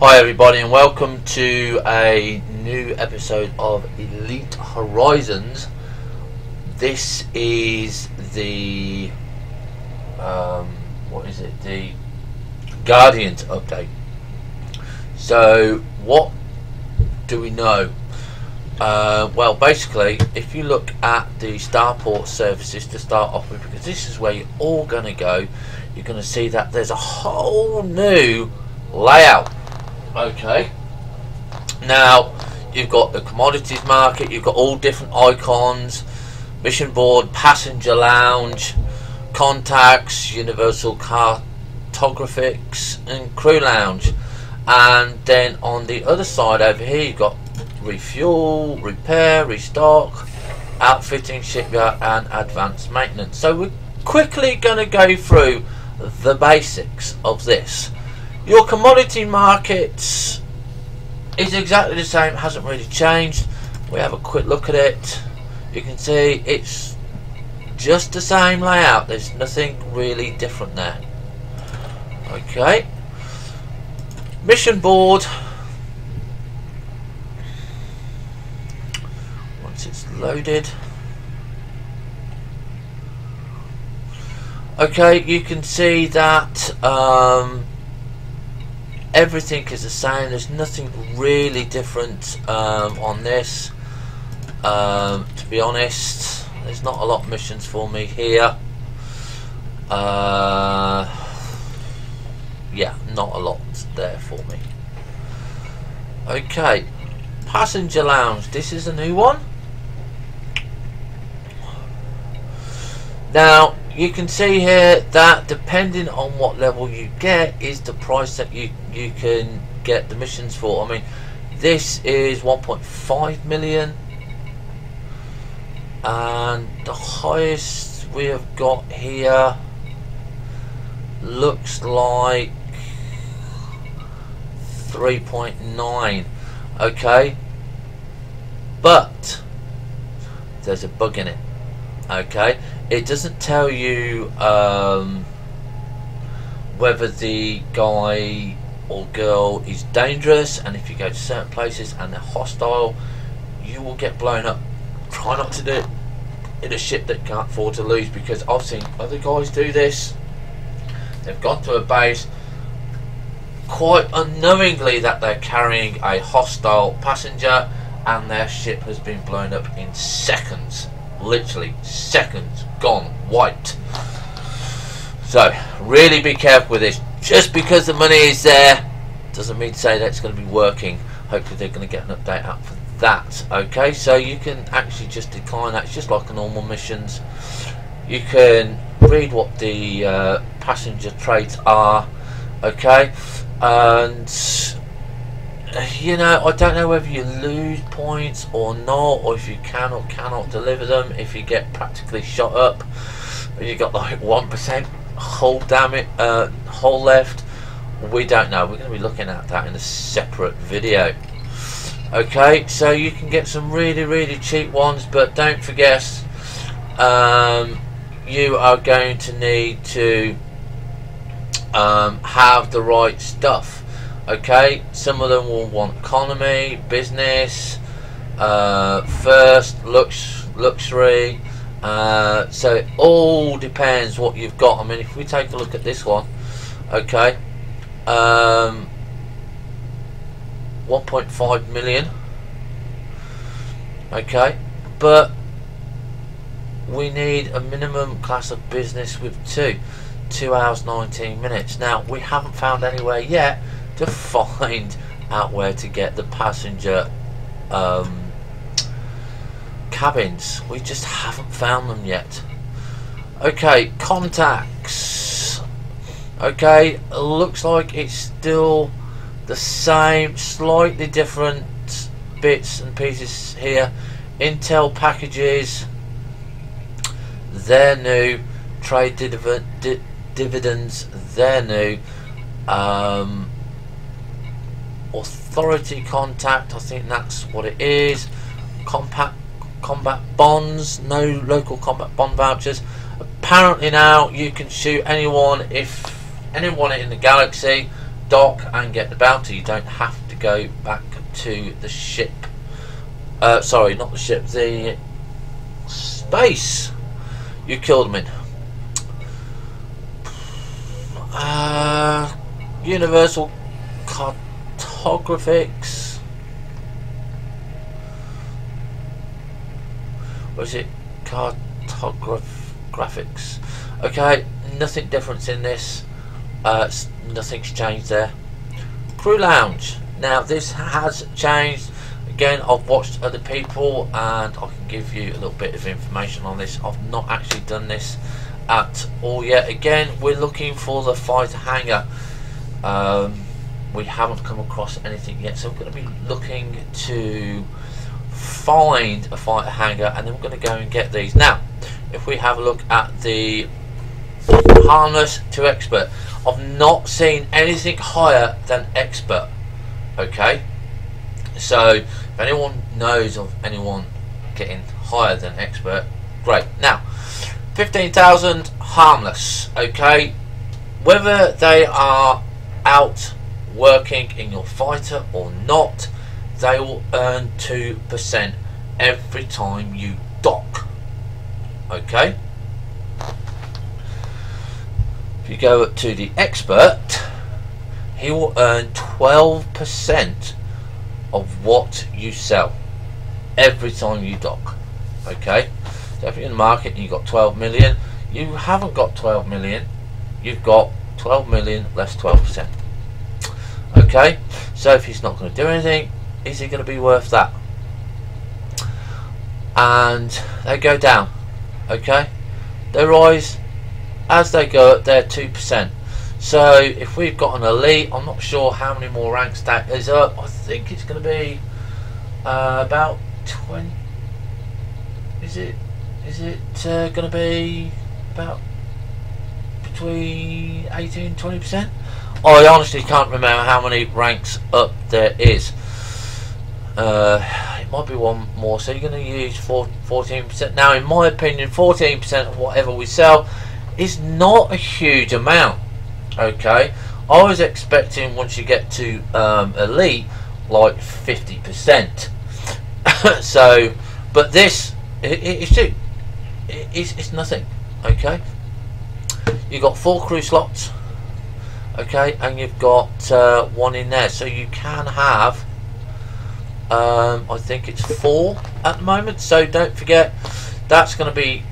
Hi everybody, and welcome to a new episode of Elite Horizons. This is the the Guardians update. So what do we know? Well, basically, if you look at the Starport Services to start off with, because this is where you're all going to go, you're going to see that there's a whole new layout. Okay, now you've got the commodities market, you've got all different icons, mission board, passenger lounge, contacts, universal cartographics and crew lounge. And then on the other side over here you've got refuel, repair, restock, outfitting, shipyard and advanced maintenance. So we're quickly going to go through the basics of this. Your commodity markets is exactly the same, hasn't really changed. We have a quick look at it. You can see it's just the same layout. There's nothing really different there. Okay. Mission board. Once it's loaded. Okay, you can see that everything is the same. There's nothing really different on this. To be honest, there's not a lot of missions for me here. Yeah, not a lot there for me. Okay, passenger lounge. This is a new one. Now you can see here that depending on what level you get is the price that you can get the missions for. I mean, this is 1.5 million, and the highest we have got here looks like 3.9. okay, but there's a bug in it. Okay, it doesn't tell you whether the guy or girl is dangerous, and if you go to certain places and they're hostile, you will get blown up. Try not to do it in a ship that can't afford to lose, because I've seen other guys do this. They've gone to a base quite unknowingly that they're carrying a hostile passenger, and their ship has been blown up in seconds. Literally seconds, gone, wiped. So really be careful with this. Just because the money is there doesn't mean to say that it's going to be working. Hopefully they're going to get an update out for that. Okay, so you can actually just decline that. It's just like a normal missions. You can read what the passenger traits are. Okay, and you know, I don't know whether you lose points or not, or if you can or cannot deliver them if you get practically shot up and you got like 1% hull damage, hull left. We don't know. We're going to be looking at that in a separate video. Okay, so you can get some really cheap ones, but don't forget you are going to need to have the right stuff. Okay, some of them will want economy, business, first, luxury. So it all depends what you've got. I mean, if we take a look at this one, okay, 1.5 million. Okay, but we need a minimum class of business with 2 hours 19 minutes. Now we haven't found anywhere yet to find out where to get the passenger cabins. We just haven't found them yet. Okay, contacts. Okay, looks like it's still the same, slightly different bits and pieces here. Intel packages, they're new. Trade dividends, they're new. Authority contact, I think that's what it is. Combat bonds, no local combat bond vouchers. Apparently now you can shoot anyone in the galaxy dock and get the bounty. You don't have to go back to the ship. Sorry, not the ship, the space you killed them in. Universal cartographics. What is it? Cartographics. Okay, nothing different in this. Nothing's changed there. Crew lounge. Now this has changed. Again, I've watched other people and I can give you a little bit of information on this. I've not actually done this at all yet. Again, we're looking for the fighter hangar. We haven't come across anything yet, so we're going to be looking to find a fighter hangar, and then we're going to go and get these. Now, if we have a look at the harmless to expert, I've not seen anything higher than expert. Okay, so if anyone knows of anyone getting higher than expert, great. Now 15,000 harmless. Okay, whether they are out working in your fighter or not, they will earn 2% every time you dock. Okay, if you go up to the expert, he will earn 12% of what you sell every time you dock. Okay, so if you're in the market and you've got 12 million, you haven't got 12 million, you've got 12 million less 12%. Okay, so if he's not going to do anything, is he going to be worth that? And they go down. Okay, they rise as they go up. They're 2%. So if we've got an elite, I'm not sure how many more ranks that is up. I think it's going to be about 20. Is it going to be about between 18 and 20%? I honestly can't remember how many ranks up there is. It might be one more, so you're going to use 14%. Now, in my opinion, 14% of whatever we sell is not a huge amount. Okay, I was expecting once you get to elite, like 50%. So, but this it's nothing. Okay, you've got 4 crew slots. Okay, and you've got 1 in there, so you can have I think it's 4 at the moment. So don't forget, that's going to be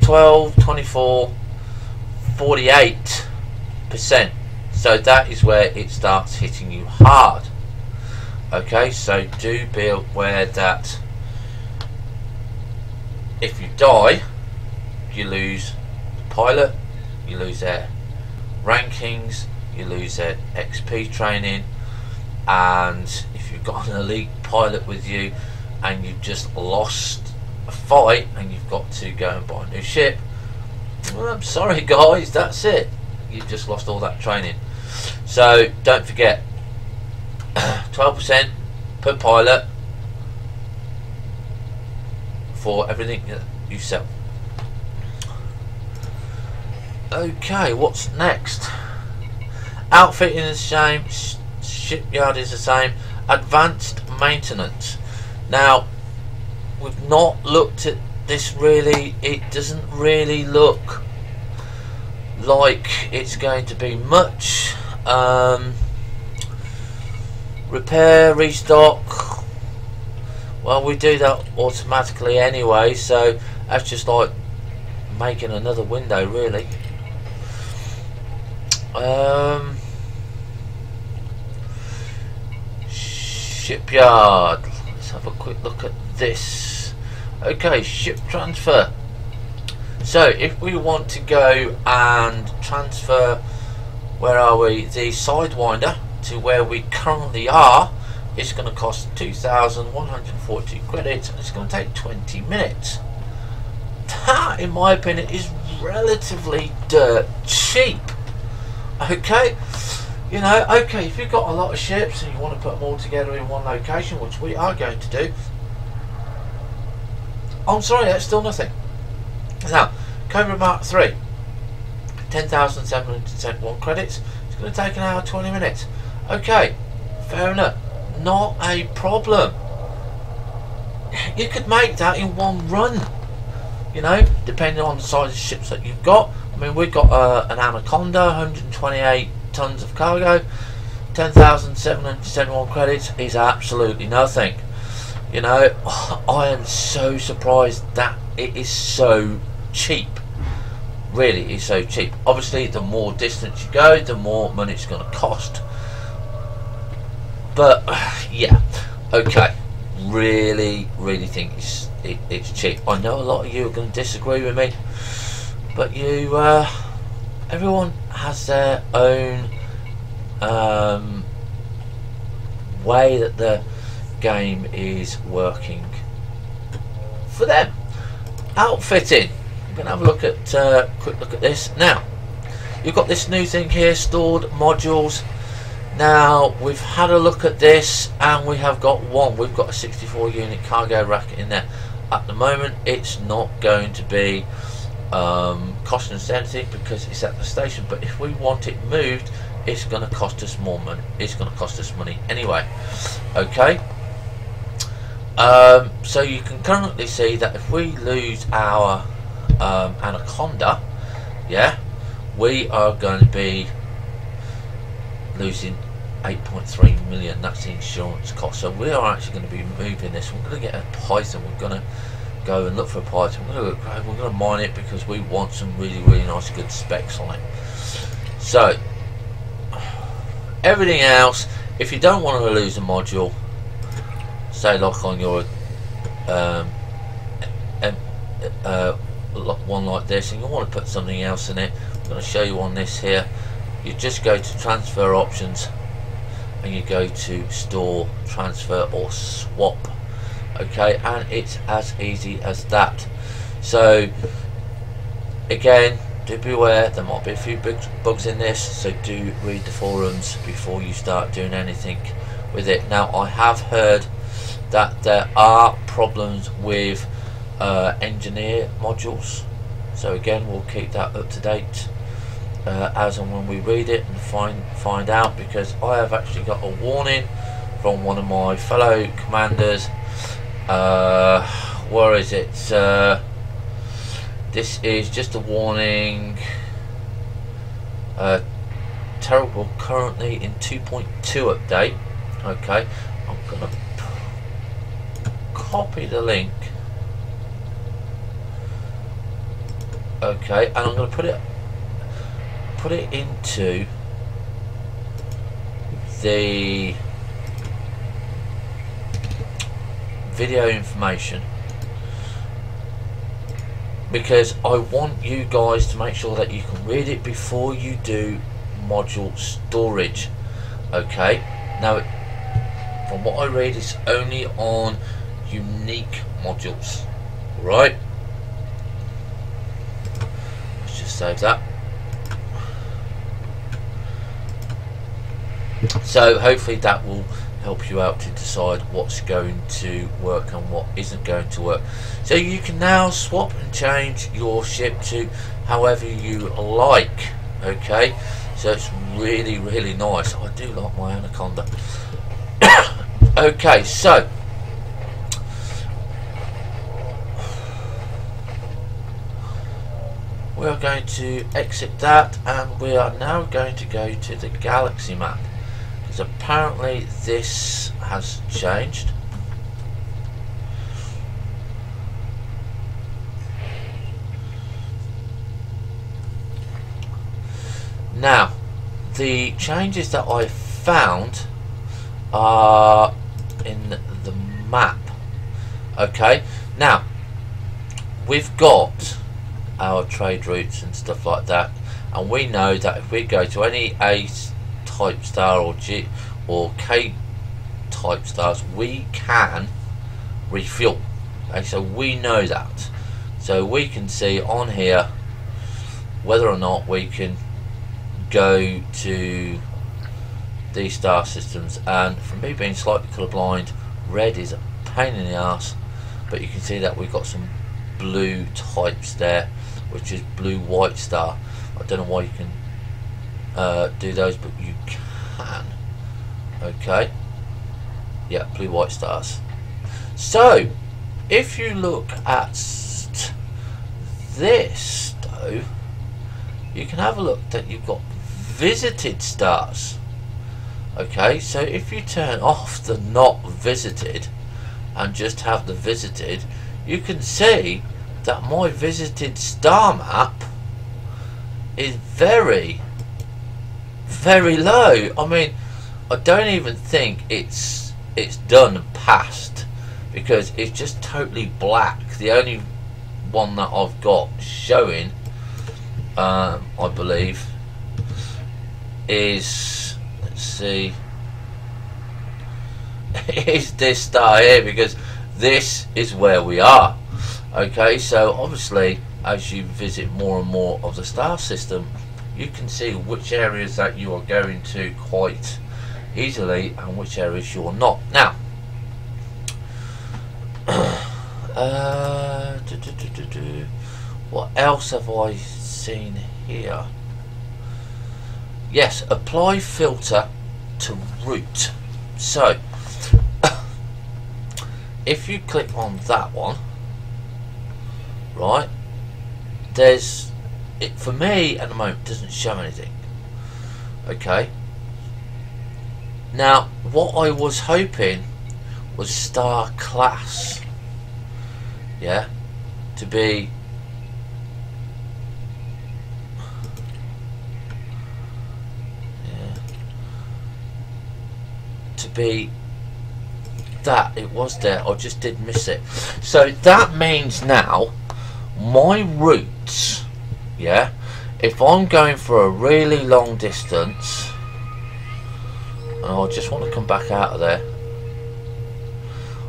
12, 24, 48%. So that is where it starts hitting you hard. Okay, so do be aware that if you die, you lose the pilot, you lose their rankings, you lose their XP training, and if you've got an elite pilot with you and you've just lost a fight and you've got to go and buy a new ship, well, I'm sorry guys, that's it. You've just lost all that training. So don't forget, 12% per pilot for everything that you sell. Okay, what's next? Outfitting is the same, shipyard is the same, advanced maintenance. Now, we've not looked at this really. It doesn't really look like it's going to be much. Repair, restock, well, we do that automatically anyway, so that's just like making another window really. Shipyard, let's have a quick look at this. Okay, ship transfer. So if we want to go and transfer, where are we, the Sidewinder to where we currently are, it's going to cost 2,142 credits, and it's going to take 20 minutes. That, in my opinion, is relatively dirt cheap. Okay, you know, okay, if you've got a lot of ships and you want to put them all together in one location, which we are going to do, I'm sorry, that's still nothing. Now, Cobra Mark 3, 10,771 credits. It's going to take an hour 20 minutes. Okay, fair enough, not a problem. You could make that in one run, you know, depending on the size of ships that you've got. I mean, we've got an Anaconda, 128 tons of cargo, 10,771 credits is absolutely nothing. You know, I am so surprised that it is so cheap. Really is so cheap. Obviously, the more distance you go, the more money it's going to cost. But yeah, okay. Really think it's cheap. I know a lot of you are going to disagree with me, but you, everyone has their own way that the game is working for them. Outfitting. I'm going to have a look at quick look at this now. You've got this new thing here, stored modules. Now we've had a look at this and we have got one. We've got a 64 unit cargo rack in there. At the moment it's not going to be costing us anything because it's at the station, but if we want it moved, it's going to cost us more money. It's going to cost us money anyway. Okay. So you can currently see that if we lose our Anaconda, yeah, we are going to be losing 8.3 million. That's the insurance cost. So we are actually going to be moving this. We're going to get a Python. We're going to go and look for a Python. We're going to mine it because we want some really nice good specs on it. So everything else, if you don't want to lose a module, say like on your one like this, and you want to put something else in it, I'm going to show you on this here. You just go to transfer options and you go to store, transfer or swap. Okay, and it's as easy as that. So again, do beware, there might be a few bugs in this, so do read the forums before you start doing anything with it. Now I have heard that there are problems with engineer modules, so again we'll keep that up to date as and when we read it and find out, because I have actually got a warning from one of my fellow commanders. Where is it? This is just a warning. Terrible, currently in 2.2 update. Okay, I'm gonna copy the link. Okay, and I'm gonna put it into the video information, because I want you guys to make sure that you can read it before you do module storage. Okay, now from what I read, it's only on unique modules. Right, let's just save that. So hopefully that will help you out to decide what's going to work and what isn't going to work. So you can now swap and change your ship to however you like. Okay, so it's really nice. I do like my Anaconda. Okay, so we are going to exit that, and we are now going to go to the galaxy map, because apparently this has changed. Now the changes that I found are in the map. Okay, now we've got our trade routes and stuff like that, and we know that if we go to any A type star or G or K type stars, we can refuel. Okay, so we know that, so we can see on here whether or not we can go to these star systems. And for me being slightly colourblind, red is a pain in the ass, but you can see that we've got some blue types there, which is blue white star. I don't know why you can do those, but you can. Okay. Yeah, blue white stars. So if you look at this though, you can have a look that you've got visited stars. Okay, so if you turn off the not visited and just have the visited, you can see that my visited star map is very, very low. I mean, I don't even think it's done and passed, because it's just totally black. The only one that I've got showing, I believe, is, let's see, is this star here, because this is where we are. Okay, so obviously as you visit more and more of the star system, you can see which areas that you are going to quite easily and which areas you're not. Now what else have I seen here? Yes, apply filter to route. So if you click on that one, right, there's it, for me at the moment doesn't show anything. Okay, now what I was hoping was star class, yeah, to be that it was there. I just did miss it. So that means now my routes, yeah, if I'm going for a really long distance, and I just want to come back out of there,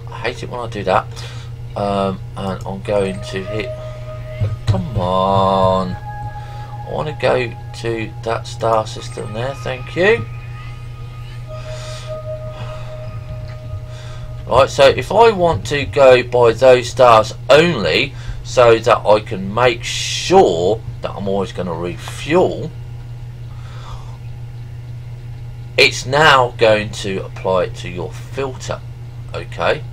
I hate it when I do that, and I'm going to hit, come on, I want to go to that star system there, thank you. Right, so if I want to go by those stars only, so that I can make sure that I'm always going to refuel, it's now going to apply it to your filter. Okay,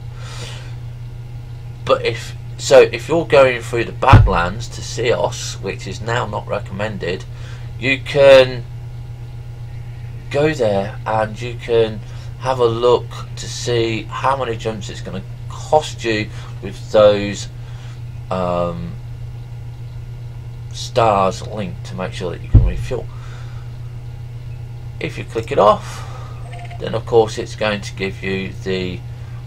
but if you're going through the Badlands to Ceos, which is now not recommended, you can go there and you can have a look to see how many jumps it's going to cost you with those stars linked, to make sure that you can refuel. If you click it off, then of course it's going to give you the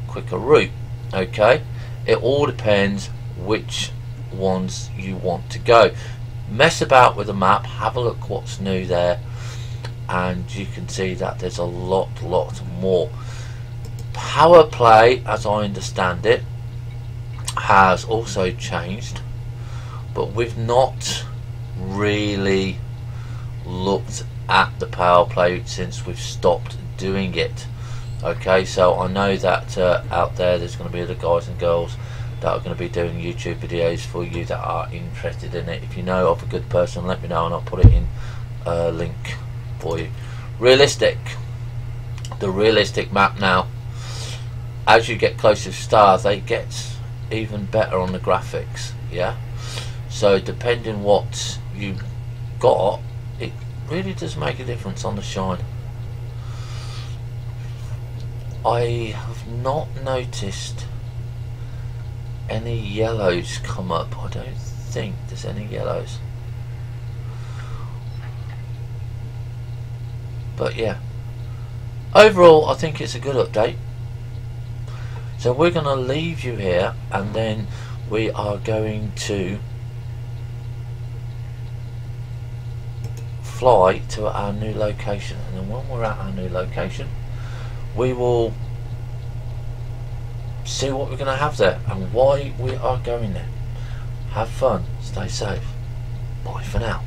quicker route. Okay, it all depends which ones you want to go. Mess about with the map, have a look what's new there, and you can see that there's a lot more. Power play, as I understand it, has also changed, but we've not really looked at the power play since we've stopped doing it. Okay, so I know that out there's going to be other guys and girls that are going to be doing YouTube videos for you that are interested in it. If you know of a good person, let me know and I'll put it in a link for you. Realistic, the realistic map now, as you get closer to stars, they get even better on the graphics. Yeah, so depending what you got, it really does make a difference on the shine. I have not noticed any yellows come up. I don't think there's any yellows. But yeah, overall I think it's a good update. So we're going to leave you here, and then we are going to fly to our new location, and then when we're at our new location, we will see what we're going to have there and why we are going there. Have fun, stay safe, bye for now.